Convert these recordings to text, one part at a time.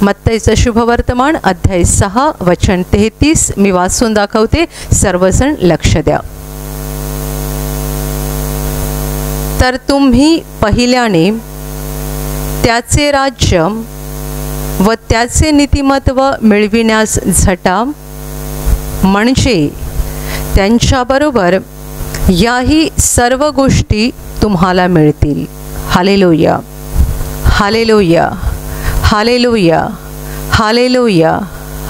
मत्तईचं शुभवर्तमान अध्याय 6 वचन 33 मी वाचून दाखवते, सर्वजण लक्ष द्या. तर तुम्ही पहिल्याने त्याचे राज्य व त्याचे नीतिमत्व मिळविण्यास झटा, म्हणजे त्यांच्याबरोबर याही सर्व गोष्टी तुम्हाला मिळतील. Hallelujah, hallelujah, hallelujah, hallelujah,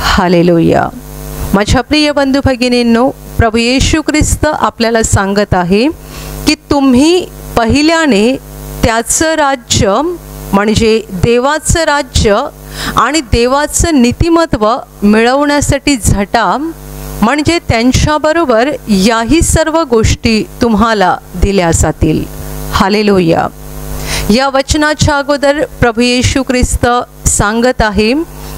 hallelujah. माझ्या प्रिय बंधू भगिनींनो, प्रभू येशू ख्रिस्त आपल्याला सांगत आहे की तुम्ही पहिल्याने त्याचं राज्य म्हणजे देवाचं राज्य आणि देवाचं नीतिमत्व मिळवण्यासाठी झटा, म्हणजे त्यांच्याबरोबर याही सर्व गोष्टी तुम्हाला दिल्या जातील. हालेलुया. या वचनाच्या अगोदर प्रभू येशू ख्रिस्त सांगत आहे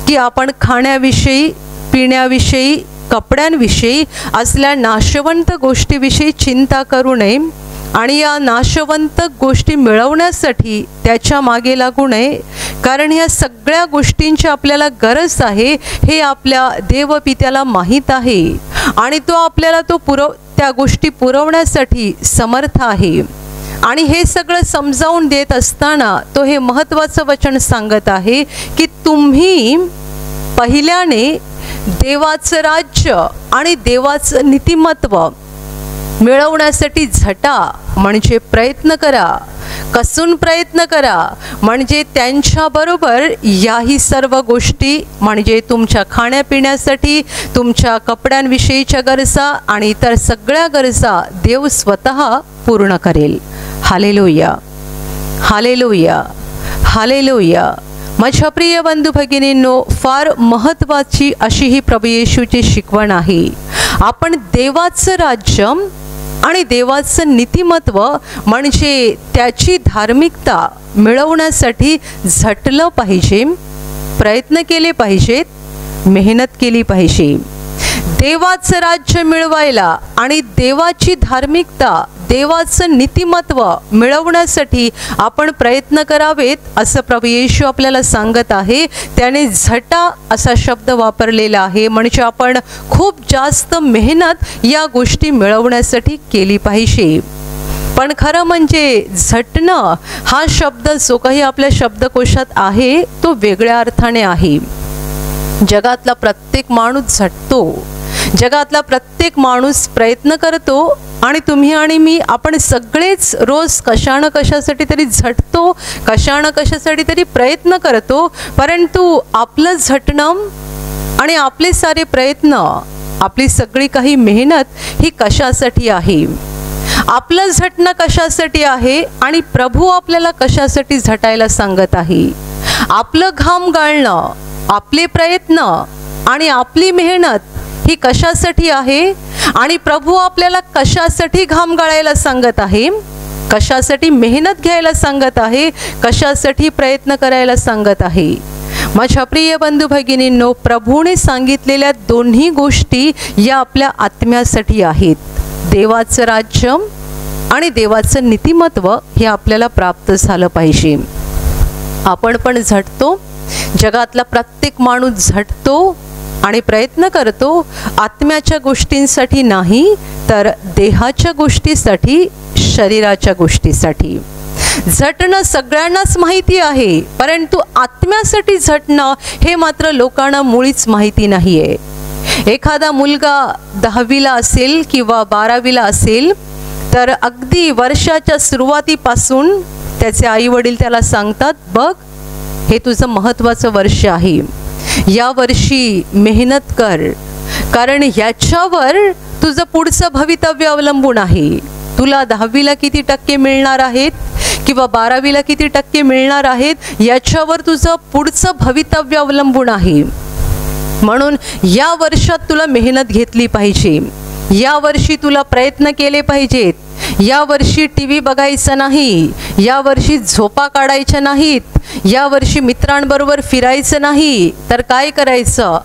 की आपण खाण्याविषयी, पिण्याविषयी, कपड्यांविषयी असल्या नाशवंत गोष्टीविषयी चिंता करू नये आणि या नाशवंत गोष्टी मिळवण्यासाठी त्याच्या मागे लागू नये, कारण या सगळ्या गोष्टींची आपल्याला गरज आहे हे आपल्या देवपित्याला माहीत आहे आणि तो आपल्याला त्या गोष्टी पुरवण्यासाठी समर्थ आहे. आणि हे सगळं समजावून देत असताना तो हे महत्त्वाचं वचन सांगत आहे की तुम्ही पहिल्याने देवाचं राज्य आणि देवाचं नीतिमत्व मिळवण्यासाठी झटा, म्हणजे प्रयत्न करा, कसून प्रयत्न करा, म्हणजे त्यांच्याबरोबर याही सर्व गोष्टी म्हणजे तुमच्या खाण्यापिण्यासाठी, तुमच्या कपड्यांविषयीच्या गरजा आणि इतर सगळ्या गरजा देव स्वतः पूर्ण करेल. Hallelujah, hallelujah, hallelujah. माझ्या प्रिय बंधू भगिनींनो, फार महत्त्वाची अशी ही प्रभू येशूची शिकवण आहे. आपण देवाचं राज्य आणि देवाचं नीतिमत्व म्हणजे त्याची धार्मिकता मिळवण्यासाठी झटलं पाहिजे, प्रयत्न केले पाहिजेत, मेहनत केली पाहिजे. देवाचं राज्य मिळवायला आणि देवाची धार्मिकता, देवाचं नीतिमत्व मिळवण्यासाठी आपण प्रयत्न करावेत असं प्रभू येशू आपल्याला सांगत आहे. त्याने झटा असा शब्द वापरलेला आहे, म्हणजे आपण खूप जास्त मेहनत या गोष्टी मिळवण्यासाठी केली पाहिजे. पण खरं म्हणजे झटणं हा शब्द जो काही आपल्या शब्दकोशात आहे तो वेगळ्या अर्थाने आहे. जगातला प्रत्येक माणूस झटतो, जगातला प्रत्येक माणूस प्रयत्न करतो आणि तुम्ही आणि मी आपण सगळेच रोज कशानं कशासाठी तरी झटतो, कशानं कशासाठी तरी प्रयत्न करतो. परंतु आपलं झटणं आणि आपले सारे प्रयत्न, आपली सगळी काही मेहनत ही कशासाठी आहे? आपलं झटणं कशासाठी आहे आणि प्रभू आपल्याला कशासाठी झटायला सांगत आहे? आपलं घाम गाळणं, आपले प्रयत्न आणि आपली मेहनत ही कशासाठी आहे आणि प्रभू आपल्याला कशासाठी घाम गाळायला सांगत आहे, कशासाठी मेहनत घ्यायला सांगत आहे, कशासाठी प्रयत्न करायला सांगत आहे? माझ्या प्रिय बंधू भगिनींनो, प्रभूने सांगितलेल्या दोन्ही गोष्टी या आपल्या आत्म्यासाठी आहेत. देवाचं राज्य आणि देवाचं नीतिमत्व हे आपल्याला प्राप्त झालं पाहिजे. आपण पण झटतो, जगातला प्रत्येक माणूस झटतो आणि प्रयत्न करतो, आत्म्याच्या गोष्टींसाठी नाही तर देहाच्या गोष्टीसाठी, शरीराच्या गोष्टीसाठी. झटणं सगळ्यांनाच माहिती आहे, परंतु आत्म्यासाठी झटणं हे मात्र लोकांना मुळीच माहिती नाही आहे. एखादा मुलगा 10वीला असेल किंवा 12वीला असेल तर अगदी वर्षाच्या सुरुवातीपासून त्याचे आईवडील त्याला सांगतात, बघ हे तुझं महत्त्वाचं वर्ष आहे, या वर्षी मेहनत कर, कारण ह्याच्यावर तुझं पुढचं भवितव्य अवलंबून आहे. तुला 10वीला किती टक्के मिळणार आहेत किंवा 12वीला किती टक्के मिळणार आहेत याच्यावर तुझं पुढचं भवितव्य अवलंबून आहे. म्हणून या वर्षात तुला मेहनत घेतली पाहिजे, या वर्षी तुला प्रयत्न केले पाहिजेत, या वर्षी टी व्ही बघायचा नाही, या वर्षी झोपा काढायच्या नाहीत, या वर्षी मित्रांबरोबर फिरायचं नाही, तर काय करायचं?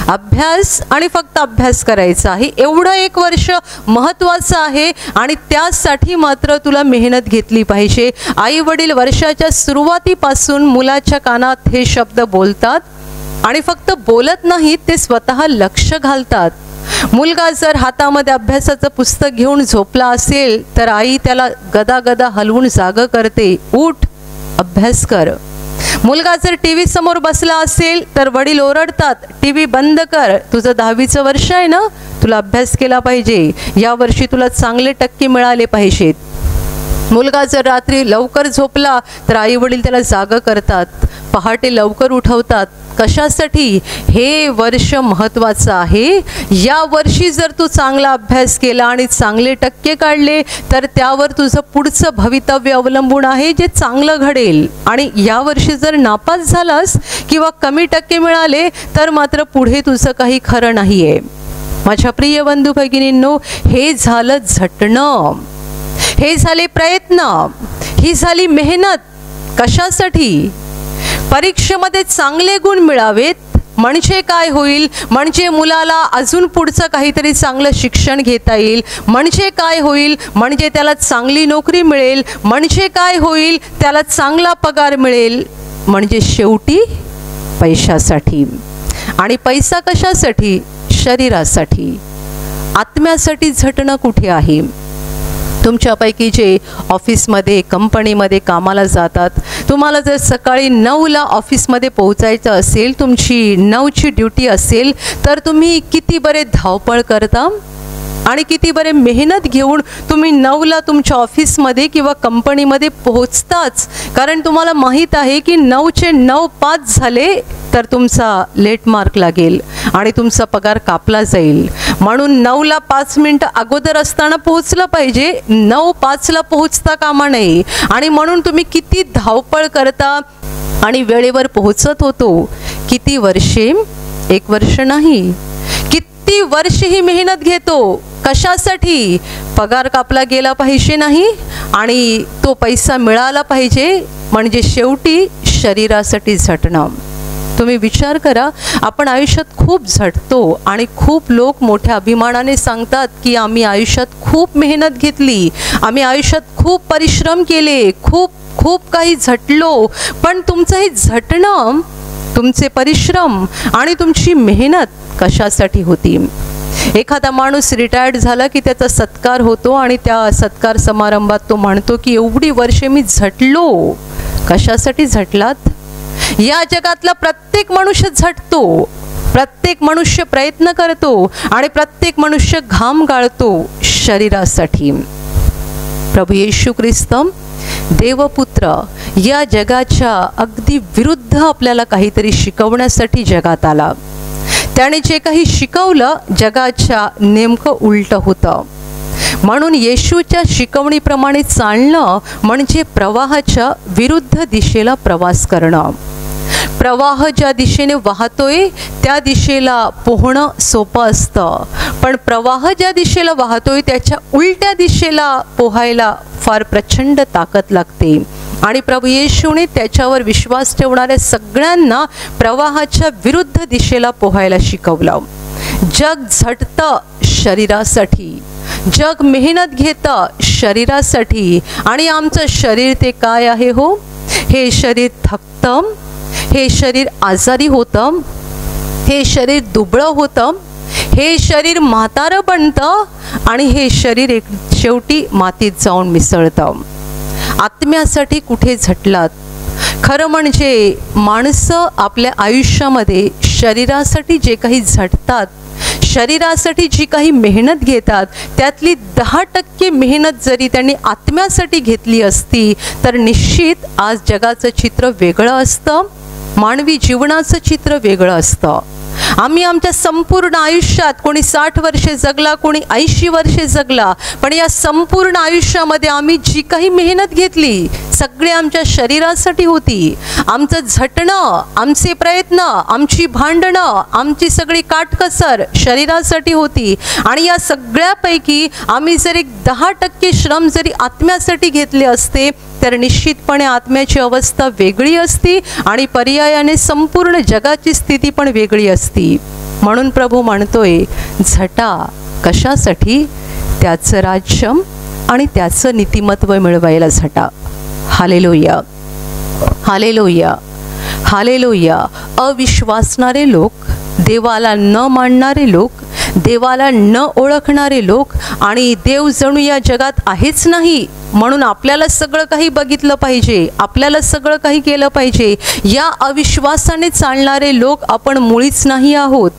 अभ्यास आणि फक्त अभ्यास करायचा आहे. एवढं एक वर्ष महत्त्वाचं आहे आणि त्यासाठी मात्र तुला मेहनत घेतली पाहिजे. आई वडील वर्षाच्या सुरुवातीपासून मुलाच्या कानात हे शब्द बोलतात आणि फक्त बोलत नाहीत, ते स्वतः लक्ष घालतात. मुलगा जर हातामध्ये अभ्यासाचं पुस्तक घेऊन झोपला असेल तर आई त्याला गदा हलवून जागं करते, उठ अभ्यास कर. मुलगा जर टीव्ही समोर बसला असेल तर वडील ओरडतात, टीव्ही बंद कर, तुझं 10वीचं वर्ष आहे ना, तुला अभ्यास केला पाहिजे, या वर्षी तुला चांगले टक्के मिळाले पाहिजेत. मुलगा जर रात्री लवकर झोपला तर आई वडील त्याला जागं करतात, पहाटे लवकर उठवतात. कशासाठी? हे वर्ष महत्त्वाचं आहे. या वर्षी जर तू चांगला अभ्यास केला आणि चांगले टक्के काढले तर त्यावर तुझं पुढचं भवितव्य अवलंबून आहे, जे चांगलं घडेल. आणि या वर्षी जर नापास झालास किंवा कमी टक्के मिळाले तर मात्र पुढे तुझं काही खरं नाही आहे. माझ्या प्रिय बंधू भगिनींनो, हे झालं झटणं, हे झाले प्रयत्न, ही झाली मेहनत. कशासाठी? परीक्षेमध्ये चांगले गुण मिळावेत. म्हणजे काय होईल? म्हणजे मुलाला अजून पुढचं काहीतरी चांगलं शिक्षण घेता येईल. म्हणजे काय होईल? म्हणजे त्याला चांगली नोकरी मिळेल. म्हणजे काय होईल? त्याला चांगला पगार मिळेल. म्हणजे शेवटी पैशासाठी. आणि पैसा कशासाठी? शरीरासाठी. आत्म्यासाठी झटणं कुठे आहे? तुमच्यापैकी जे ऑफिसमध्ये कंपनीमध्ये कामाला जातात, तुम्हाला जर सकाळी 9ला ऑफिसमध्ये पोहोचायचं असेल, तुमची 9ची ड्युटी असेल, तर तुम्ही किती बरे धावपळ करता आणि किती बरे मेहनत घेऊन तुम्ही 9ला तुमच्या ऑफिसमध्ये किंवा कंपनीमध्ये पोहोचताच. कारण तुम्हाला माहीत आहे की 9चे 9 5 झाले तर तुमचा लेट मार्क लागेल आणि तुमचा पगार कापला जाईल. म्हणून 9ला 5 मिनिटं अगोदर असताना पोहोचलं पाहिजे, 9:05ला पोहोचता कामा नये. आणि म्हणून तुम्ही किती धावपळ करता आणि वेळेवर पोहोचत होतो. किती वर्षे? 1 वर्ष नाही, किती वर्ष ही मेहनत घेतो. कशासाठी? पगार कापला गेला पाहिजे नाही आणि तो पैसा मिळाला पाहिजे. म्हणजे शेवटी शरीरासाठी झटणं. तुम्ही विचार करा, आपण आयुष्यात खूप झटतो आणि खूप लोक मोठ्या अभिमानाने सांगतात की आम्ही आयुष्यात खूप मेहनत घेतली, आम्ही आयुष्यात खूप परिश्रम केले, खूप काही झटलो. पण तुमचं हे झटणं, तुमचे परिश्रम आणि तुमची मेहनत कशासाठी होती? एखादा माणूस रिटायर्ड झाला की त्याचा सत्कार होतो आणि त्या सत्कार समारंभात तो म्हणतो की एवढी वर्षे मी झटलो. कशासाठी झटलात? या जगातला प्रत्येक मनुष्य झटतो, प्रत्येक मनुष्य प्रयत्न करतो आणि प्रत्येक मनुष्य घाम गाळतो शरीरासाठी. प्रभू येशू ख्रिस्त देवपुत्र या जगाच्या अगदी विरुद्ध आपल्याला काहीतरी शिकवण्यासाठी जगात आला. त्याने जे काही शिकवलं जगाच्या नेमकं उलटं होतं. म्हणून येशूच्या शिकवणीप्रमाणे चालणं म्हणजे प्रवाहाच्या विरुद्ध दिशेला प्रवास करणं. प्रवाह ज्या दिशेने वाहतोय त्या दिशेला पोहणं सोपं असतं, पण प्रवाह ज्या दिशेला वाहतोय त्याच्या उलट्या दिशेला पोहायला फार प्रचंड ताकद लागते. आणि प्रभू येशूने त्याच्यावर विश्वास ठेवणाऱ्या सगळ्यांना प्रवाहाच्या विरुद्ध दिशेला पोहायला शिकवलं. जग झटतं शरीरासाठी, जग मेहनत घेतं शरीरासाठी. आणि आमचं शरीर ते काय आहे हो? हे शरीर थकतं, हे शरीर आजारी होतं, हे शरीर दुबळं होतं, हे शरीर म्हातारं बनतं आणि हे शरीर शेवटी मातीत जाऊन मिसळतं. आत्म्यासाठी कुठे झटलात? खरं म्हणजे माणसं आपल्या आयुष्यामध्ये शरीरासाठी जे काही झटतात, शरीरासाठी जी काही मेहनत घेतात, त्यातली 10% मेहनत जरी त्यांनी आत्म्यासाठी घेतली असती तर निश्चित आज जगाचं चित्र वेगळं असतं, मानवी जीवनाचं चित्र वेगळं असतं. आम्ही आमच्या संपूर्ण आयुष्यात कोणी 60 वर्षे जगला, कोणी 80 वर्षे जगला, पण या संपूर्ण आयुष्यामध्ये आम्ही जी काही मेहनत घेतली सगळे आमच्या शरीरासाठी होती. आमचं झटणं, आमचे प्रयत्न, आमची भांडणं, आमची सगळी काटकसर शरीरासाठी होती. आणि या सगळ्यापैकी आम्ही जर एक 10% श्रम जरी आत्म्यासाठी घेतले असते तर निश्चितपणे आत्म्याची अवस्था वेगळी असती आणि पर्यायाने संपूर्ण जगाची स्थिती पण वेगळी असती. म्हणून प्रभू म्हणतोय, झटा कशासाठी? त्याचं राज्य आणि त्याचं नीतिमत्व मिळवायला झटा. Hallelujah, hallelujah, hallelujah. अविश्वासणारे लोक, देवाला न मानणारे लोक, देवाला न ओळखणारे लोक आणि देव जणू या जगात आहेच नाही म्हणून आपल्याला सगळं काही बघितलं पाहिजे, आपल्याला सगळं काही केलं पाहिजे, या अविश्वासाने चालणारे लोक आपण मुळीच नाही आहोत.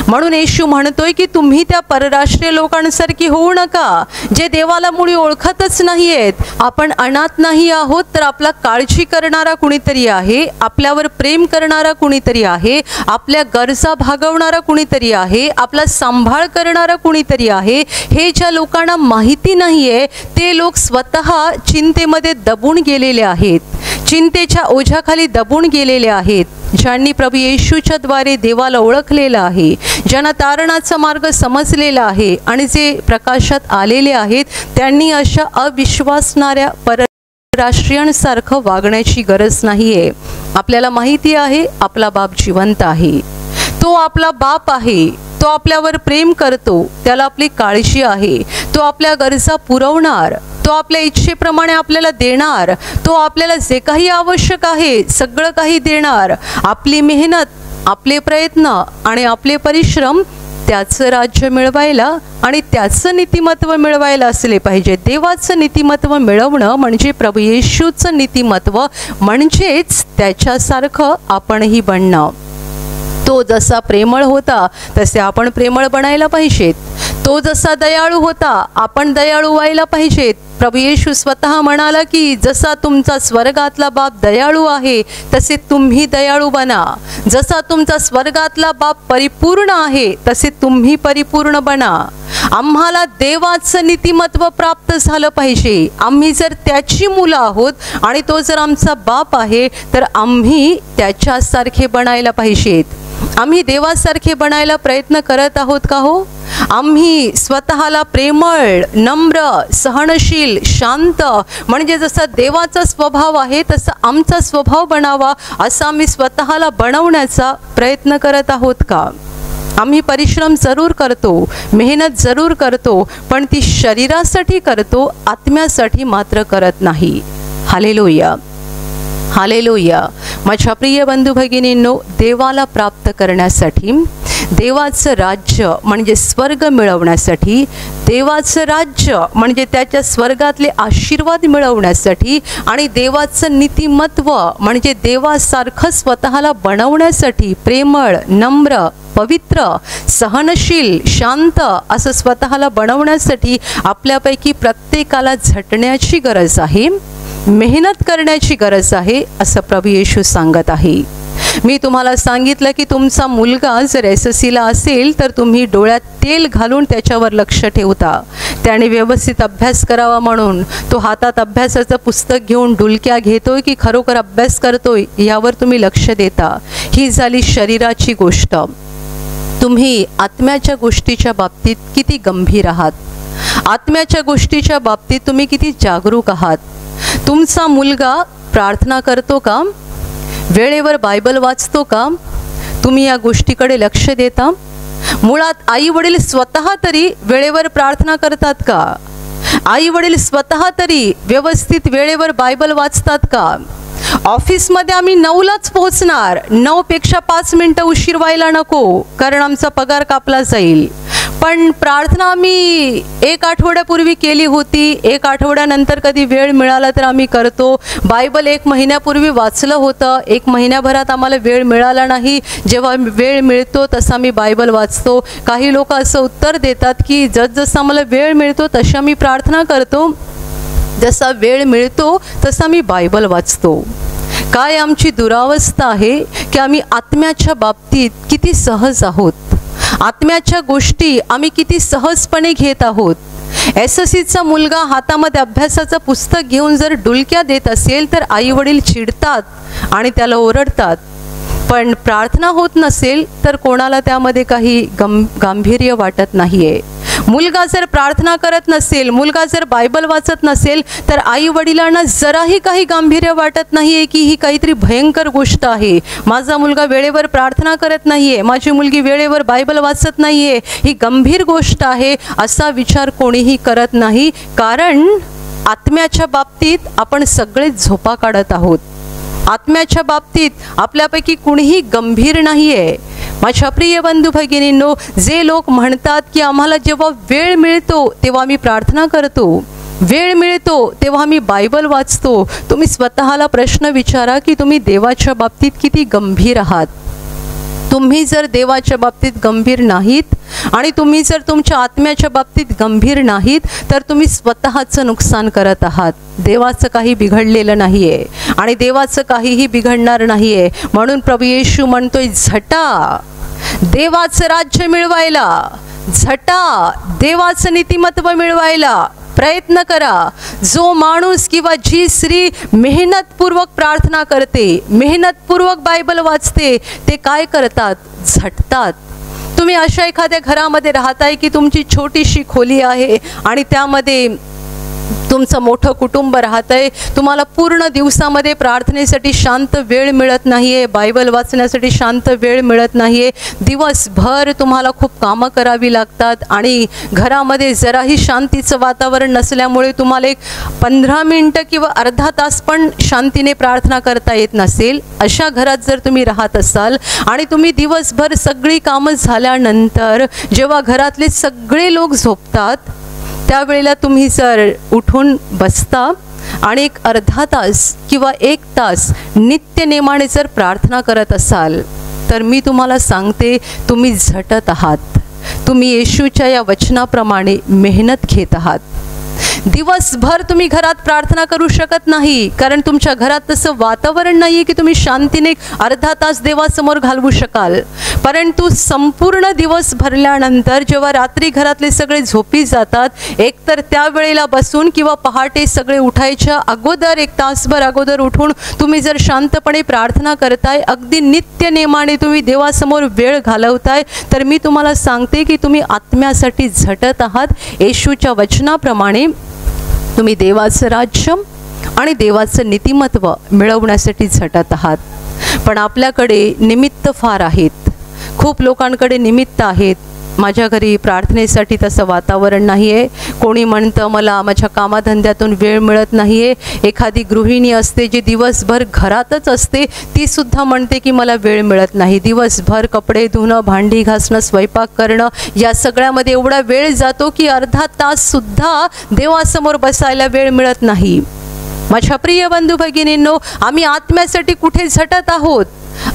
म्हणून येशू म्हणतोय की तुम्ही त्या परराष्ट्रीय लोकांसारखी होऊ नका जे देवाला मुळी ओळखतच नाहीयेत. आपण अनाथ नाही आहोत, तर आपला काळजी करणारा कुणीतरी आहे, आपल्यावर प्रेम करणारा कुणीतरी आहे, आपल्या गरजा भागवणारा कुणीतरी आहे, आपला सांभाळ करणारा कुणीतरी आहे. हे ज्या लोकांना माहिती नाहीये ते लोक स्वतः चिंतेमध्ये दबून गेलेले आहेत, चिंतेच्या ओझ्याखाली दबून गेलेले आहेत. ज्यांनी प्रभू येशूच्या द्वारे देवाला ओळखलेलं आहे, ज्यांना तारणाचा मार्ग समजलेला आहे आणि जे प्रकाशात आलेले आहेत, त्यांनी अशा अविश्वासणाऱ्या परराष्ट्रीयांसारखं वागण्याची गरज नाही आहे. आपल्याला माहिती आहे आपला बाप जिवंत आहे, तो आपला बाप आहे, तो आपल्यावर प्रेम करतो, त्याला आपली काळजी आहे, तो आपल्या गरजा पुरवणार, तो आपल्या इच्छेप्रमाणे आपल्याला देणार, तो आपल्याला जे काही आवश्यक आहे सगळं काही देणार. आपली मेहनत, आपले प्रयत्न आणि आपले परिश्रम त्याचं राज्य मिळवायला आणि त्याचं नीतिमत्व मिळवायला असले पाहिजे. देवाचं नीतिमत्व मिळवणं म्हणजे प्रभू येशूचं नीतिमत्व, म्हणजेच त्याच्यासारखं आपणही बनणं. तो जसा प्रेमळ होता तसे आपण प्रेमळ बनायला पाहिजेत. तो जसा दयाळू होता आपण दयाळू व्हायला पाहिजेत. प्रभू येशू स्वतः म्हणाला की जसा तुमचा स्वर्गातला बाप दयाळू आहे तसे तुम्ही दयाळू बना. जसा तुमचा स्वर्गातला बाप परिपूर्ण आहे तसे तुम्ही परिपूर्ण बना. आम्हाला देवाचं नीतिमत्व प्राप्त झालं पाहिजे. आम्ही जर त्याची मुलं आहोत आणि तो जर आमचा बाप आहे तर आम्ही त्याच्यासारखे बनायला पाहिजेत. आम्ही देवासारखे बनायला प्रयत्न करत आहोत का हो? आम्ही स्वतःला प्रेमळ, नम्र, सहनशील, शांत म्हणजे जसा देवाचा स्वभाव आहे तसा आमचा स्वभाव बनावा असं आम्ही स्वतःला बनवण्याचा प्रयत्न करत आहोत का? आम्ही परिश्रम जरूर करतो, मेहनत जरूर करतो, पण ती शरीरासाठी करतो, आत्म्यासाठी मात्र करत नाही. Hallelujah, hallelujah. माझ्या प्रिय बंधू भगिनींनो, देवाला प्राप्त करण्यासाठी, देवाचं राज्य म्हणजे स्वर्ग मिळवण्यासाठी, देवाचं राज्य म्हणजे त्याच्या स्वर्गातले आशीर्वाद मिळवण्यासाठी आणि देवाचं नीतिमत्व म्हणजे देवासारखं स्वतःला बनवण्यासाठी, प्रेमळ, नम्र, पवित्र, सहनशील, शांत असं स्वतःला बनवण्यासाठी आपल्यापैकी प्रत्येकाला झटण्याची गरज आहे, मेहनत करण्याची गरज आहे असं प्रभू येशू सांगत आहे. मी तुम्हाला सांगितलं की तुमचा मुलगा जर SSCला असेल तर तुम्ही डोळ्यात तेल घालून त्याच्यावर लक्ष ठेवता. त्याने व्यवस्थित अभ्यास करावा म्हणून तो हातात अभ्यासाचं पुस्तक घेऊन डुलक्या घेतोय की खरोखर अभ्यास करतोय यावर तुम्ही लक्ष देता. ही झाली शरीराची गोष्ट. तुम्ही आत्म्याच्या गोष्टीच्या बाबतीत किती गंभीर आहात? आत्म्याच्या गोष्टीच्या बाबतीत तुम्ही किती जागरूक आहात? तुमचा मुलगा प्रार्थना करतो का? वेळेवर बायबल वाचतो का? तुम्ही या गोष्टीकडे लक्ष देता? मुळात आई वडील स्वतः तरी वेळेवर प्रार्थना करतात का? आई वडील स्वतः तरी व्यवस्थित वेळेवर बायबल वाचतात का? ऑफिसमध्ये आम्ही 9लाच पोहोचणार, 9पेक्षा 5 मिनिटं उशीर व्हायला नको कारण आमचा पगार कापला जाईल. पण प्रार्थना आम्ही 1 आठवड्यापूर्वी केली होती, 1 आठवड्यानंतर कधी वेळ मिळाला तर आम्ही करतो. बायबल 1 महिन्यापूर्वी वाचलं होतं, 1 महिन्याभरात आम्हाला वेळ मिळाला नाही, जेव्हा वेळ मिळतो तसा मी बायबल वाचतो. काही लोक असं उत्तर देतात की जसं आम्हाला वेळ मिळतो तशा मी प्रार्थना करतो, जसा वेळ मिळतो तसा मी बायबल वाचतो. काय आमची दुरावस्था आहे की आम्ही आत्म्याच्या बाबतीत किती सहज आहोत, आत्म्याच्या गोष्टी आम्ही किती सहजपणे घेत आहोत. SSCचा मुलगा हातामध्ये अभ्यासाचं पुस्तक घेऊन जर डुलक्या देत असेल तर आई वडील चिडतात आणि त्याला ओरडतात. पण प्रार्थना होत नसेल तर कोणाला त्यामध्ये काही गांभीर्य वाटत नाहीये. मुलगा जर प्रार्थना करत नसेल, मुलगा जर बायबल वाचत नसेल तर आई वडिलांना जराही काही गांभीर्य वाटत नाहीये की ही काहीतरी भयंकर गोष्ट आहे. माझा मुलगा वेळेवर प्रार्थना करत नाहीये, माझी मुलगी वेळेवर बायबल वाचत नाहीये, ही गंभीर गोष्ट आहे असा विचार कोणीही करत नाही. कारण आत्म्याच्या बाबतीत आपण सगळेच झोपा काढत आहोत. आत्म्याच्या बाबतीत आपल्यापैकी कुणीही गंभीर नाही आहे. माझ्या प्रिय बंधू भगिनींनो, जे लोक म्हणतात की आम्हाला जेव्हा वेळ मिळतो तेव्हा मी प्रार्थना करतो, वेळ मिळतो तेव्हा मी बायबल वाचतो, तुम्ही स्वतःला प्रश्न विचारा की तुम्ही देवाच्या बाबतीत किती गंभीर आहात. तुम्ही जर देवाच्या बाबतीत गंभीर नाहीत आणि तुम्ही जर तुमच्या आत्म्याच्या बाबतीत गंभीर नाहीत तर तुम्ही स्वतःचं नुकसान करत आहात. देवाचं काही बिघडलेलं नाही आहे आणि देवाचं काहीही बिघडणार नाही आहे. म्हणून प्रभू येशू म्हणतोय, झटा देवाचं राज्य मिळवायला, झटा देवाचं नीतिमत्व मिळवायला प्रयत्न करा. जो माणूस किंवा जी स्त्री मेहनतपूर्वक प्रार्थना करते, मेहनतपूर्वक बायबल वाचते, ते काय करतात? झटतात. तुम्ही अशा एखाद्या घरामध्ये राहताय की तुमची छोटीशी खोली आहे आणि त्यामध्ये तुमचं मोठं कुटुंब राहतंय, तुम्हाला पूर्ण दिवसामध्ये प्रार्थनेसाठी शांत वेळ मिळत नाहीये, बायबल वाचण्यासाठी शांत वेळ मिळत नाहीये, दिवसभर तुम्हाला खूप कामं करावी लागतात आणि घरामध्ये जराही शांतीचं वातावरण नसल्यामुळे तुम्हाला एक 15 मिनिटं किंवा अर्धा तास पण शांतीने प्रार्थना करता येत नसेल. अशा घरात जर तुम्ही राहत असाल आणि तुम्ही दिवसभर सगळी कामं झाल्यानंतर जेव्हा घरातले सगळे लोक झोपतात त्यावेळेला तुम्ही जर उठून बसता आणि एक अर्धा तास किंवा 1 तास नित्यनेमाने जर प्रार्थना करत असाल तर मी तुम्हाला सांगते, तुम्ही झटत आहात. तुम्ही येशूच्या या वचनाप्रमाणे मेहनत घेत आहात. दिवसभर तुम्ही घरात प्रार्थना करू शकत नाही कारण तुमच्या घरात तसं वातावरण नाही आहे की तुम्ही शांतीने अर्धा तास देवासमोर घालवू शकाल. परंतु संपूर्ण दिवस भरल्यानंतर जेव्हा रात्री घरातले सगळे झोपी जातात, एकतर त्यावेळेला बसून किंवा पहाटे सगळे उठायच्या अगोदर 1 तासभर अगोदर उठून तुम्ही जर शांतपणे प्रार्थना करताय, अगदी नित्यनेमाने तुम्ही देवासमोर वेळ घालवताय, तर मी तुम्हाला सांगते की तुम्ही आत्म्यासाठी झटत आहात. येशूच्या वचनाप्रमाणे तुम्ही देवाचं राज्य आणि देवाचं नीतिमत्व मिळवण्यासाठी झटत आहात. पण आपल्याकडे निमित्त फार आहेत. खूप लोकांकडे निमित्त आहेत. माझ्या घरी प्रार्थनेसाठी तसं वातावरण नाही आहे. कोणी म्हणतं मला माझ्या कामाधंद्यातून वेळ मिळत नाही आहे. एखादी गृहिणी असते जी दिवसभर घरातच असते, तीसुद्धा म्हणते की मला वेळ मिळत नाही. दिवसभर कपडे धुणं, भांडी घासणं, स्वयंपाक करणं या सगळ्यामध्ये एवढा वेळ जातो की अर्धा ताससुद्धा देवासमोर बसायला वेळ मिळत नाही. माझ्या प्रिय बंधू भगिनींनो, आम्ही आत्म्यासाठी कुठे झटत आहोत?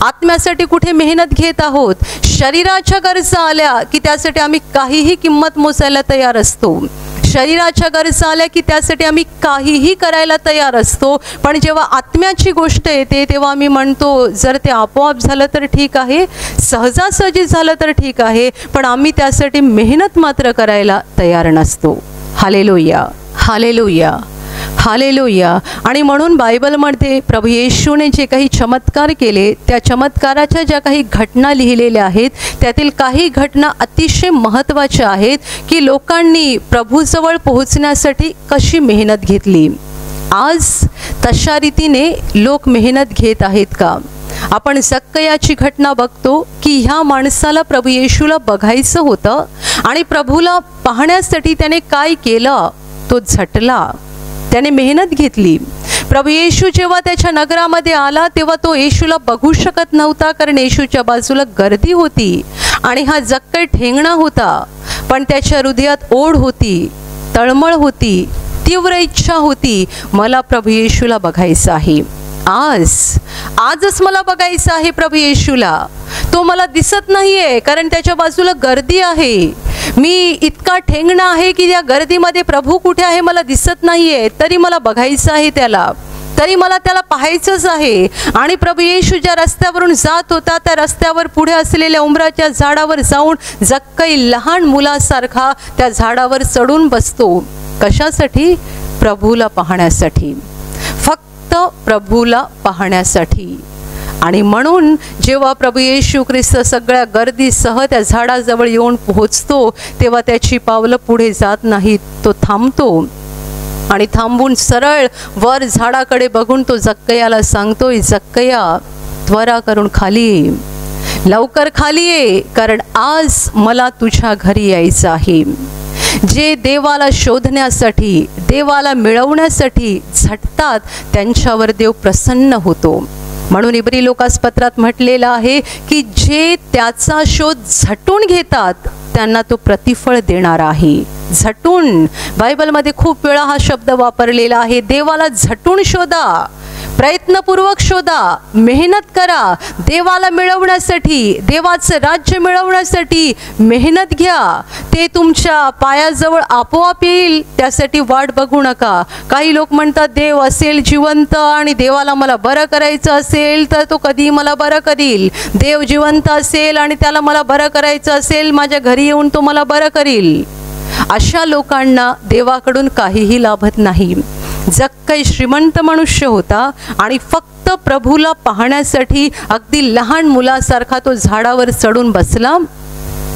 आत्म्यासाठी कुठे मेहनत घेत आहोत? शरीराच्या गरजा आल्या की त्यासाठी आम्ही काहीही किंमत मोजायला तयार असतो. शरीराच्या गरजा आल्या की त्यासाठी आम्ही काहीही करायला तयार असतो. पण जेव्हा आत्म्याची गोष्ट येते तेव्हा आम्ही म्हणतो, जर ते आपोआप झालं तर ठीक आहे, सहजासहजी झालं तर ठीक आहे, पण आम्ही त्यासाठी मेहनत मात्र करायला तयार नसतो. Hallelujah, hallelujah, hallelujah. आणि म्हणून बायबलमध्ये प्रभू येशूने जे काही चमत्कार केले, त्या चमत्काराच्या ज्या काही घटना लिहिलेल्या आहेत, त्यातील काही घटना अतिशय महत्त्वाच्या आहेत की लोकांनी प्रभूजवळ पोहोचण्यासाठी कशी मेहनत घेतली. आज तशा रीतीने लोक मेहनत घेत आहेत का? आपण जक्कयाची घटना बघतो की ह्या माणसाला प्रभू येशूला बघायचं होतं आणि प्रभूला पाहण्यासाठी त्याने काय केलं? तो झटला, त्याने मेहनत घेतली. प्रभू येशू जेव्हा त्याच्या नगरामध्ये आला तेव्हा तो येशूला बघू शकत नव्हता कारण येशूच्या बाजूला गर्दी होती आणि हा जक्कय ठेंगणा होता. पण त्याच्या हृदयात ओढ होती, तळमळ होती, तीव्र इच्छा होती, मला प्रभू येशूला बघायचं आहे. आजच मला बघायचं आहे प्रभू येशूला. तो मला दिसत नाहीये कारण त्याच्या बाजूला गर्दी आहे. मी इतका ठेंगणा आहे की त्या गर्दीमध्ये प्रभू कुठे आहे मला दिसत नाहीये, तरी मला बघायचं आहे त्याला. तरी मला त्याला पाहायचंच आहे. आणि प्रभू येशू ज्या रस्त्यावरून जात होता त्या रस्त्यावर पुढे असलेल्या उंबराच्या झाडावर जाऊन जक्कई लहान मुलासारखा त्या झाडावर चढून बसतो. कशासाठी? प्रभूला पाहण्यासाठी, फक्त प्रभूला पाहण्यासाठी. आणि म्हणून जेव्हा प्रभू येशू ख्रिस्त सगळ्या गर्दीसह त्या झाडाजवळ येऊन पोहोचतो तेव्हा त्याची पावलं पुढे जात नाहीत. तो थांबतो आणि थांबून सरळ वर झाडाकडे बघून तो जक्कयाला सांगतोय, जक्कया त्वरा करून खाली ये, लवकर खाली ये, कारण आज मला तुझ्या घरी यायचं आहे. जे देवाला शोधण्यासाठी, देवाला मिळवण्यासाठी झटतात त्यांच्यावर देव प्रसन्न होतो. म्हणून इब्री लोकासपत्रात म्हटलेलं आहे की जे त्याचा शोध झटून घेतात त्यांना तो प्रतिफळ देणार आहे. झटून, बायबलमध्ये खूप वेळा हा शब्द वापरलेला आहे. देवाला झटून शोधा, प्रयत्नपूर्वक शोधा, मेहनत करा. देवाला मिळवण्यासाठी, देवाचं राज्य मिळवण्यासाठी मेहनत घ्या. ते तुमच्या पायाजवळ आपोआप येईल, त्यासाठी वाट बघू नका. काही लोक म्हणतात देव असेल जिवंत आणि देवाला मला बरं करायचं असेल तर तो कधी मला बरं करील. देव जिवंत असेल आणि त्याला मला बरं करायचं असेल, माझ्या घरी येऊन तो मला बरं करील. अशा लोकांना देवाकडून काहीही लाभत नाही. जक्कई श्रीमंत मनुष्य होता आणि फक्त प्रभूला पाहण्यासाठी अगदी लहान मुलासारखा तो झाडावर चढून बसला.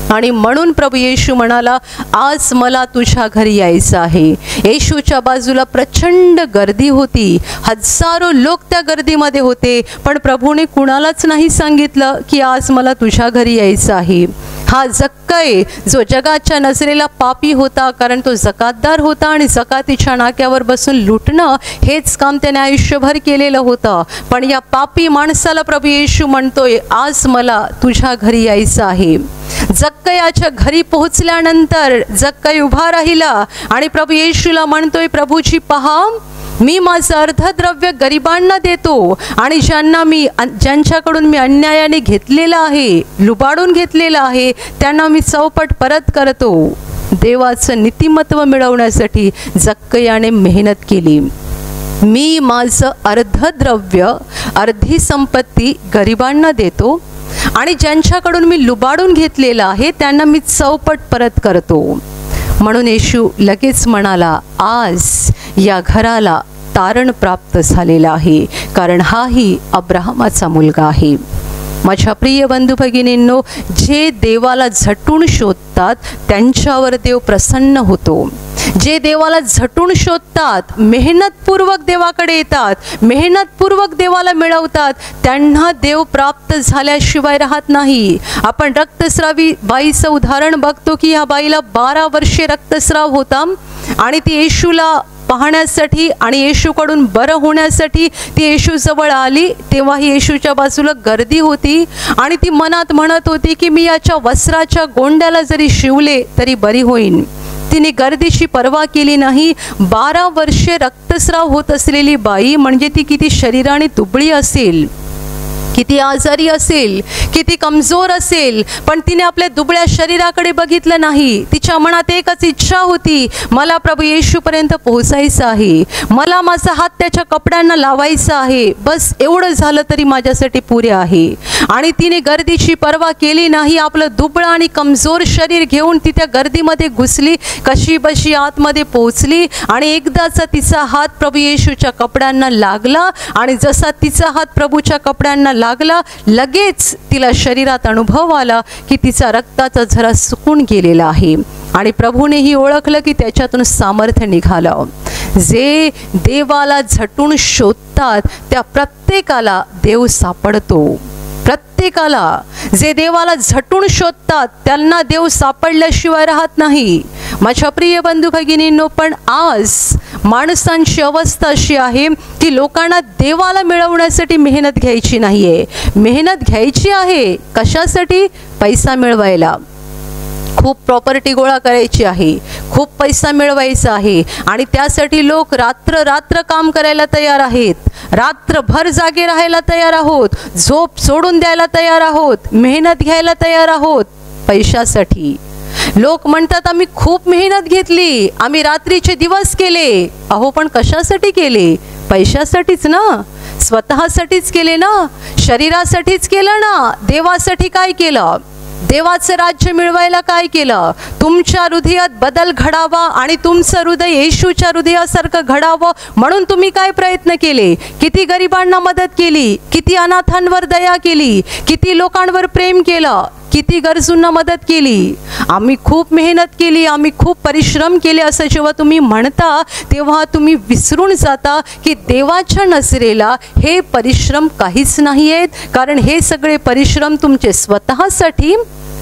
आणि म्हणून प्रभू येशू म्हणाला, आज मला तुझ्या घरी यायचं आहे. येशूच्या बाजूला प्रचंड गर्दी होती, हजारो लोक त्या गर्दीमध्ये होते, पण प्रभूने कुणालाच नाही सांगितलं की आज मला तुझ्या घरी यायचं आहे. हा जक्कई जो जगाच्या नजरेला पापी होता, कारण तो जकातदार होता आणि जकातीच्या नाक्यावर बसून लुटणं हेच काम त्याने आयुष्यभर केलेलं होतं. पण या पापी माणसाला प्रभू येशू म्हणतोय, आज मला तुझ्या घरी यायचं आहे. जक्कयाच्या घरी पोहोचल्यानंतर जक्कई उभा राहिला आणि प्रभू येशूला म्हणतोय, प्रभूजी पहा, मी माझं अर्धद्रव्य गरिबांना देतो आणि ज्यांच्याकडून मी अन्यायाने घेतलेलं आहे, लुबाडून घेतलेलं आहे, त्यांना मी चौपट परत करतो. देवाचं नीतिमत्व मिळवण्यासाठी जक्कयाने मेहनत केली. मी माझं अर्धद्रव्य, अर्धी संपत्ती गरिबांना देतो आणि ज्यांच्याकडून मी लुबाडून घेतलेलं आहे त्यांना मी चौपट परत करतो. म्हणून येशू लगेच म्हणाला, आज या घराला तारण प्राप्त झालेलं आहे, कारण हाही अब्राहमाचा मुलगा आहे. माझ्या प्रिय बंधू भगिनींनो, जे देवाला झटून शोधतात त्यांच्यावर देव प्रसन्न होतो. जे देवाला झटून शोधतात, मेहनतपूर्वक देवाकडे येतात, मेहनतपूर्वक देवाला मिळवतात, त्यांना देव प्राप्त झाल्याशिवाय राहत नाही. आपण रक्तस्रावी बाईचं उदाहरण बघतो की ह्या बाईला 12 वर्षे रक्तस्राव होता आणि ती येशूला पाहण्यासाठी आणि येशूकडून बरं होण्यासाठी ती येशूजवळ आली. तेव्हा ही येशूच्या बाजूला गर्दी होती आणि ती मनात म्हणत होती की मी याच्या वस्त्राच्या गोंड्याला जरी शिवले तरी बरी होईन. तिने गर्दीची पर्वा केली नाही. 12 वर्षे रक्तस्राव होत असलेली बाई म्हणजे ती किती शरीराने दुबळी असेल, किती आजारी असेल, किती कमजोर असेल, पण तिने आपल्या दुबळ्या शरीराकडे बघितलं नाही. तिच्या मनात एकच इच्छा होती, मला प्रभू येशूपर्यंत पोहोचायचं आहे, मला माझा हात त्याच्या कपड्यांना लावायचा आहे, बस एवढं झालं तरी माझ्यासाठी पुरे आहे. आणि तिने गर्दीची पर्वा केली नाही. आपलं दुबळं आणि कमजोर शरीर घेऊन ती त्या गर्दीमध्ये घुसली, कशी बशी आतमध्ये पोहोचली आणि एकदाचा तिचा हात प्रभू येशूच्या कपड्यांना लागला आणि जसा तिचा हात प्रभूच्या कपड्यांना लागला, लगेच तिला शरीरात अनुभव आला की तिचा रक्ताचा झरा सुकून गेलेला आहे. आणि प्रभूनेही ओळखलं की त्याच्यातून सामर्थ्य निघालं. जे देवाला झटून शोधतात त्या प्रत्येकाला देव सापडतो. प्रत्येकाला, जे देवाला झटून शोधतात त्यांना देव सापडल्याशिवाय राहत नाही. माझ्या प्रिय बंधू भगिनींनो, पण आज माणसांची अवस्था अशी आहे की लोकांना देवाला मिळवण्यासाठी मेहनत घ्यायची नाहीये. मेहनत घ्यायची आहे कशासाठी? पैसा मिळवायला. खूप प्रॉपर्टी गोळा करायची आहे, खूप पैसा मिळवायचा आहे आणि त्यासाठी लोक रात्र काम करायला तयार आहेत, रात्रभर जागे राहायला तयार आहोत, झोप सोडून द्यायला तयार आहोत, मेहनत घ्यायला तयार आहोत पैशासाठी. लोक म्हणतात आम्ही खूप मेहनत घेतली, आम्ही रात्रीचे दिवस केले. अहो, पण कशासाठी केले? पैशासाठीच ना, स्वतःसाठीच केले ना, शरीरासाठीच केलं ना. देवासाठी काय केलं? देवाचं राज्य मिळवायला काय केलं? तुमच्या हृदयात बदल घडावा आणि तुमचं हृदय येशूच्या हृदयासारखं घडावं म्हणून तुम्ही काय प्रयत्न केले? किती गरिबांना मदत केली, किती अनाथांवर दया केली, किती लोकांवर प्रेम केलं, किती गरजूंना मदत केली. आम्ही खूप मेहनत केली, आम्ही खूप परिश्रम केले असं जेव्हा तुम्ही म्हणता तेव्हा तुम्ही विसरून जाता की देवाच्या नजरेला हे परिश्रम काहीच नाही आहेत. कारण हे सगळे परिश्रम तुमचे स्वतःसाठी,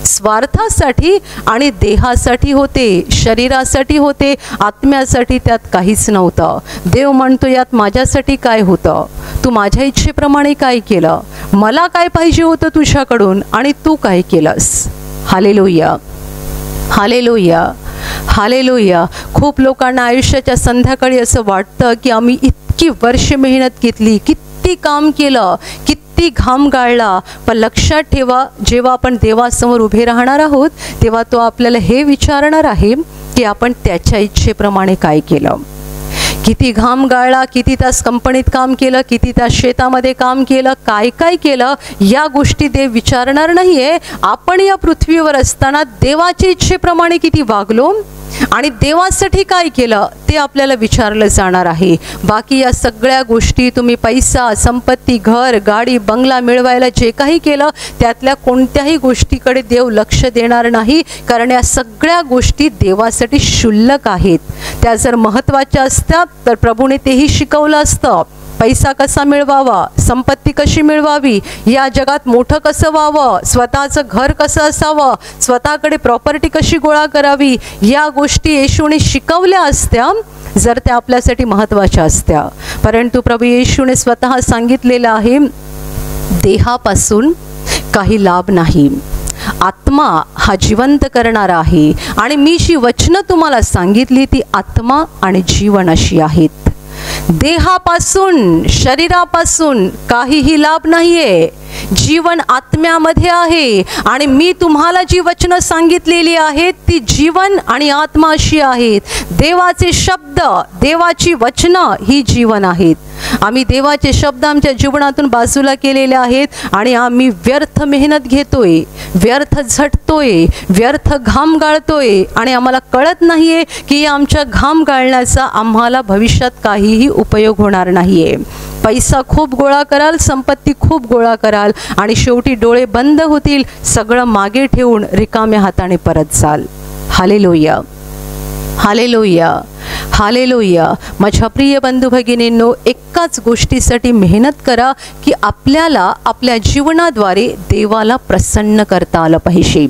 स्वार्थासाठी आणि देहासाठी होते, शरीरासाठी होते, आत्म्यासाठी त्यात काहीच नव्हतं. देव म्हणतो यात माझ्यासाठी काय होतं? तू माझ्या इच्छेप्रमाणे काय केलं? मला काय पाहिजे होतं तुझ्याकडून आणि तू काय केलंस? Hallelujah, hallelujah, hallelujah. खूप लोकांना आयुष्याच्या संध्याकाळी असं वाटतं की आम्ही इतकी वर्ष मेहनत घेतली, किती काम केलं, किती घाम गाळला. पण लक्षात ठेवा, जेव्हा आपण देवासमोर उभे राहणार आहोत तेव्हा तो आपल्याला हे विचारणार आहे की आपण त्याच्या इच्छेप्रमाणे काय केलं. किती घाम गाळला, किती तास कंपनीत काम केलं, किती तास शेतामध्ये काम केलं, काय काय केलं, या गोष्टी देव विचारणार नाहीये. आपण या पृथ्वीवर असताना देवाच्या इच्छेप्रमाणे किती वागलो आणि देवासाठी काय केलं ते आपल्याला विचारलं जाणार आहे. बाकी या सगळ्या गोष्टी, तुम्ही पैसा, संपत्ती, घर, गाडी, बंगला मिळवायला जे काही केलं त्यातल्या कोणत्याही गोष्टीकडे देव लक्ष देणार नाही. कारण या सगळ्या गोष्टी देवासाठी क्षुल्लक आहेत. त्या जर महत्त्वाच्या असत्या तर प्रभूने तेही शिकवलं असतं. पैसा कसा मिळवावा, संपत्ती कशी मिळवावी, या जगात मोठं कसं व्हावं, स्वतःचं घर कसं असावं, स्वतःकडे प्रॉपर्टी कशी गोळा करावी, या गोष्टी येशूने शिकवल्या असत्या जर त्या आपल्यासाठी महत्त्वाच्या असत्या. परंतु प्रभू येशूने स्वतः सांगितलेलं आहे, देहापासून काही लाभ नाही, आत्मा हा जिवंत करणारा आहे. आणि मी जी वचनं तुम्हाला सांगितली ती आत्मा आणि जीवन अशी आहेत. देहापासून, शरीरापासून काहीही लाभ नाहीये. जीवन आत्म्यामध्ये आहे. आणि मी तुम्हाला जी वचनं सांगितलेली आहेत ती जीवन आणि आत्मा अशी आहेत. देवाचे शब्द, देवाची वचनं ही जीवन आहेत. आम्ही देवाचे शब्द आमच्या जीवनातून बाजूला केलेले आहेत आणि आम्ही व्यर्थ मेहनत घेतोय, व्यर्थ झटतोय, व्यर्थ घाम गाळतोय आणि आम्हाला कळत नाहीये की आमच्या घाम गाळण्याचा आम्हाला भविष्यात काहीही उपयोग होणार नाहीये. पैसा खूप गोळा कराल, संपत्ती खूप गोळा कराल आणि शेवटी डोळे बंद होतील, सगळं मागे ठेवून रिकाम्या हाताने परत जाल. Hallelujah, hallelujah, hallelujah. माझ्या प्रिय बंधू भगिनींनो, एकाच गोष्टीसाठी मेहनत करा की आपल्याला आपल्या जीवनाद्वारे देवाला प्रसन्न करता आलं पाहिजे.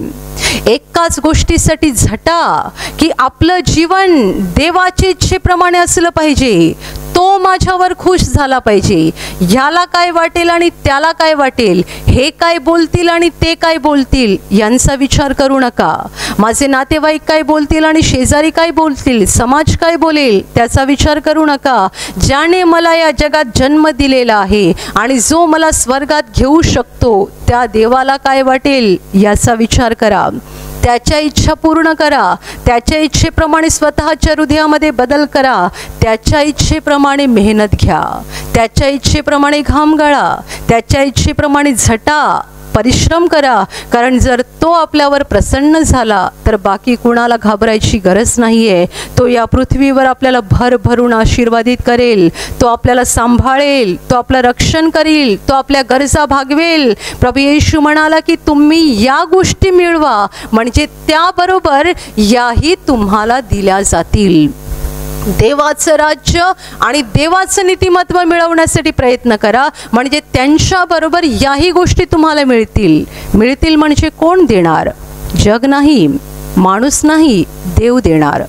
एकाच गोष्टीसाठी झटा की आपलं जीवन देवाच्या इच्छेप्रमाणे असलं पाहिजे. तो माझ्यावर खुश झाला पाहिजे. ह्याला काय वाटेल आणि त्याला काय वाटेल, हे काय बोलतील आणि ते काय बोलतील यांचा विचार करू नका. माझे नातेवाईक काय बोलतील आणि शेजारी काय बोलतील, समाज काय बोलेल त्याचा विचार करू नका. ज्याने मला या जगात जन्म दिलेला आहे आणि जो मला स्वर्गात घेऊ शकतो त्या देवाला काय वाटेल याचा विचार करा. त्याच्या इच्छा पूर्ण करा. त्याच्या इच्छेप्रमाणे स्वतःच्या हृदयामध्ये बदल करा. त्याच्या इच्छेप्रमाणे मेहनत घ्या. त्याच्या इच्छेप्रमाणे घाम गाळा. त्याच्या इच्छेप्रमाणे झटा, परिश्रम करा. कारण जर तो आपल्यावर प्रसन्न झाला तर बाकी कुणाला घाबरायची गरज नाही आहे. तो या पृथ्वीवर आपल्याला भरभरून आशीर्वादित करेल. तो आपल्याला सांभाळेल, तो आपलं रक्षण करेल, तो आपल्या गरजा भागवेल. प्रभू येशू म्हणाला की तुम्ही या गोष्टी मिळवा म्हणजे त्याबरोबर याही तुम्हाला दिल्या जातील. देवाचं राज्य आणि देवाचं नीतिमत्व मिळवण्यासाठी प्रयत्न करा म्हणजे त्यांच्याबरोबर याही गोष्टी तुम्हाला मिळतील. मिळतील म्हणजे कोण देणार? जग नाही, माणूस नाही, देव देणार.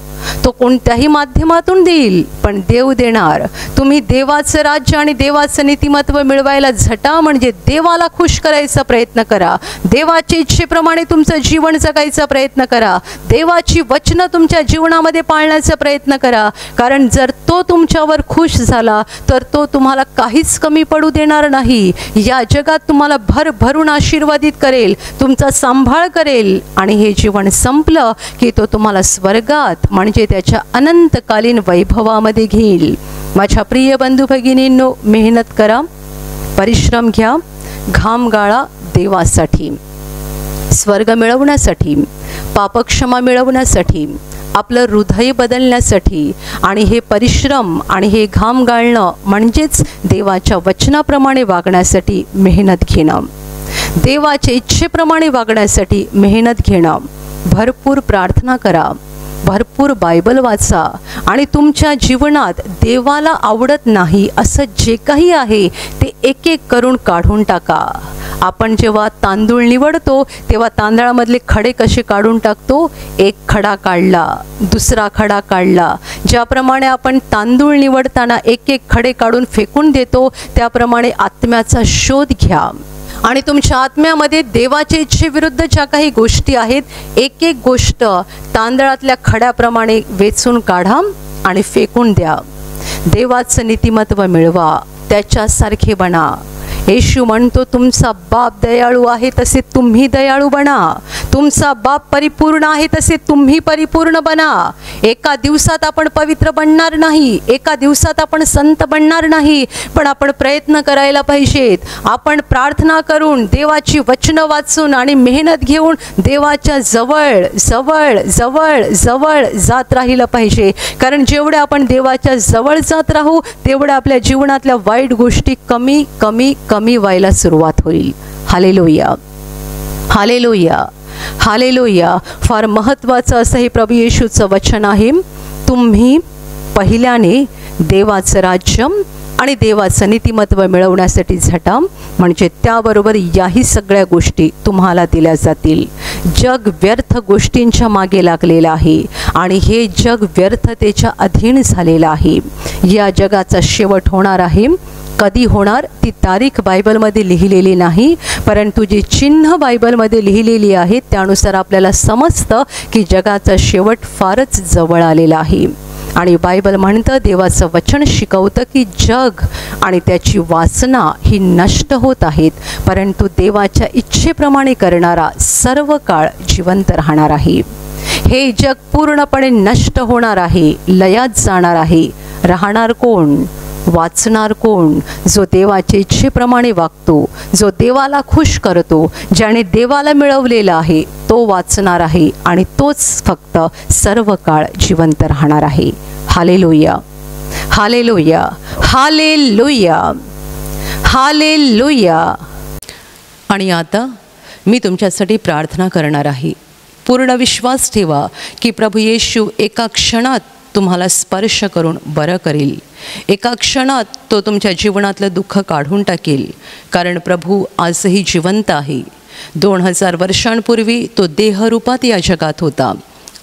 तो कोणत्याही माध्यमातून देईल पण देव देणार. तुम्ही देवाचं राज्य आणि देवाचं नीतिमत्व मिळवायला झटा म्हणजे देवाला खुश करायचा प्रयत्न करा. देवाच्या इच्छेप्रमाणे तुमचं जीवन जगायचा प्रयत्न करा. देवाची वचनं तुमच्या जीवनामध्ये पाळण्याचा प्रयत्न करा. कारण जर तो तुमच्यावर खुश झाला तर तो तुम्हाला काहीच कमी पडू देणार नाही. या जगात तुम्हाला भरभरून आशीर्वादित करेल, तुमचा सांभाळ करेल आणि हे जीवन संपलं की तो तुम्हाला स्वर्गात म्हणजे त्याच्या अनंतकालीन वैभवामध्ये घेईल. माझ्या प्रिय बंधू भगिनींनो, मेहनत करा, परिश्रम घ्या, घाम गाळा देवासाठी, स्वर्ग मिळवण्यासाठी, पापक्षमा मिळवण्यासाठी, आपलं हृदय बदलण्यासाठी. आणि हे परिश्रम आणि हे घाम गाळणं म्हणजेच देवाच्या वचनाप्रमाणे वागण्यासाठी मेहनत घेणं, देवाच्या इच्छेप्रमाणे वागण्यासाठी मेहनत घेणं. भरपूर प्रार्थना करा, भरपूर बायबल वाचा आणि तुमच्या जीवनात देवाला आवडत नाही असं जे काही आहे ते एक एक करून काढून टाका. आपण जेव्हा तांदूळ निवडतो तेव्हा तांदळामधले खडे कसे काढून टाकतो? एक खडा काढला, दुसरा खडा काढला. ज्याप्रमाणे आपण तांदूळ निवडताना एक एक खडे काढून फेकून देतो, त्याप्रमाणे आत्म्याचा शोध घ्या आणि तुमच्या आत्म्यामध्ये देवाच्या इच्छेविरुद्ध ज्या काही गोष्टी आहेत, एक एक गोष्ट तांदळातल्या खड्याप्रमाणे वेचून काढा आणि फेकून द्या. देवाचं नीतिमत्व मिळवा, त्याच्यासारखे बना. येशू म्हणतो, तुमचा बाप दयाळू आहे तसे तुम्ही दयाळू बना. तुमचा बाप परिपूर्ण आहे तसे तुम्ही परिपूर्ण बना. एका दिवसात आपण पवित्र बनणार नाही, एका दिवसात आपण संत बनणार नाही, पण आपण प्रयत्न करायला पाहिजेत. आपण प्रार्थना करून, देवाची वचनं वाचून आणि मेहनत घेऊन देवाच्या जवळ जवळ जवळ जवळ जात राहिलं पाहिजे. कारण जेवढे आपण देवाच्या जवळ जात राहू तेवढ्या आपल्या जीवनातल्या वाईट गोष्टी कमी कमी कमी व्हायला सुरुवात होईल. Hallelujah, hallelujah, hallelujah. फार महत्त्वाचं असं हे प्रभू येशूचं वचन आहे. तुम्ही पहिल्याने देवाचं राज्य आणि देवाचं नीतिमत्व मिळवण्यासाठी झटा, म्हणजे त्याबरोबर याही सगळ्या गोष्टी तुम्हाला दिल्या जातील. जग व्यर्थ गोष्टींच्या मागे लागलेलं आहे आणि हे जग व्यर्थतेच्या अधीन झालेलं आहे. या जगाचा शेवट होणार आहे. कधी होणार ती तारीख बायबलमध्ये लिहिलेली नाही, परंतु जी चिन्ह बायबलमध्ये लिहिलेली आहेत त्यानुसार आपल्याला समजतं की जगाचा शेवट फारच जवळ आलेला आहे. आणि बायबल म्हणतं, देवाचं वचन शिकवतं की जग आणि त्याची वासना ही नष्ट होत आहेत, परंतु देवाच्या इच्छेप्रमाणे करणारा सर्व काळ जिवंत राहणार आहे. हे जग पूर्णपणे नष्ट होणार आहे, लयात जाणार आहे. राहणार कोण? वाचणार कोण? जो देवाच्या इच्छेप्रमाणे वागतो, जो देवाला खुश करतो, ज्याने देवाला मिळवलेला आहे तो वाचणार आहे आणि तोच फक्त सर्व काळ जिवंत राहणार आहे. Hallelujah, hallelujah, hallelujah, hallelujah. आणि आता मी तुमच्यासाठी प्रार्थना करणार आहे. पूर्ण विश्वास ठेवा की प्रभू येशू एका क्षणात तुम्हाला स्पर्श करून बरं करेल. एका क्षणात तो तुमच्या जीवनातलं दुःख काढून टाकेल. कारण प्रभू आजही जिवंत आहे. 2000 वर्षांपूर्वी तो देहरूपात या जगात होता.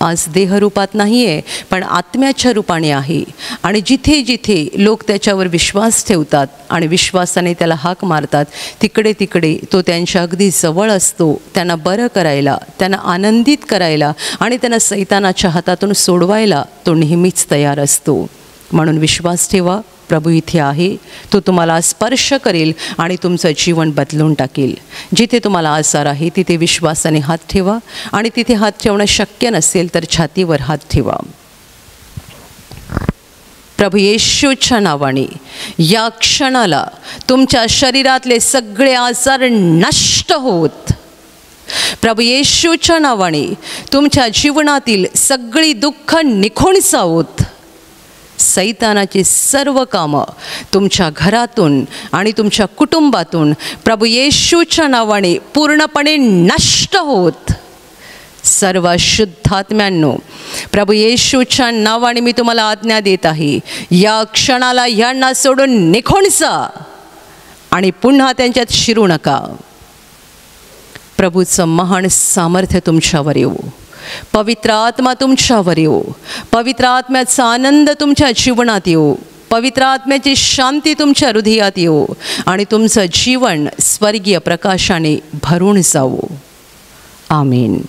आज देहरूपात नाही आहे, पण आत्म्याच्या रूपाने आहे. आणि जिथे जिथे लोक त्याच्यावर विश्वास ठेवतात आणि विश्वासाने त्याला हाक मारतात, तिकडे तिकडे तो त्यांच्या अगदी जवळ असतो. त्यांना बरं करायला, त्यांना आनंदित करायला आणि त्यांना सैतानाच्या हातातून सोडवायला तो नेहमीच तयार असतो. म्हणून विश्वास ठेवा, प्रभू इथे आहे. तो तुम्हाला स्पर्श करेल आणि तुमचं जीवन बदलून टाकेल. जिथे तुम्हाला आजार आहे तिथे विश्वासाने हात ठेवा आणि तिथे हात ठेवणं शक्य नसेल तर छातीवर हात ठेवा. प्रभू येशूच्या नावाने या क्षणाला तुमच्या शरीरातले सगळे आजार नष्ट होत, प्रभू येशूच्या नावाने तुमच्या जीवनातील सगळी दुःख निघून जावोत. सैतानाची सर्व कामं तुमच्या घरातून आणि तुमच्या कुटुंबातून प्रभू येशूच्या नावाने पूर्णपणे नष्ट होत. सर्व शुद्धात्म्यांनो, प्रभू येशूच्या नावाने मी तुम्हाला आज्ञा देत आहे, या क्षणाला यांना सोडून निघून जा आणि पुन्हा त्यांच्यात शिरू नका. प्रभूचं महान सामर्थ्य तुमच्यावर येऊ. पवित्र आत्मा तुमच्यावर येऊ. पवित्र आत्म्याचा आनंद तुमच्या जीवनात येऊ. पवित्र आत्म्याची शांती तुमच्या हृदयात येऊ आणि तुमचं जीवन स्वर्गीय प्रकाशाने भरून जावो. आमीन.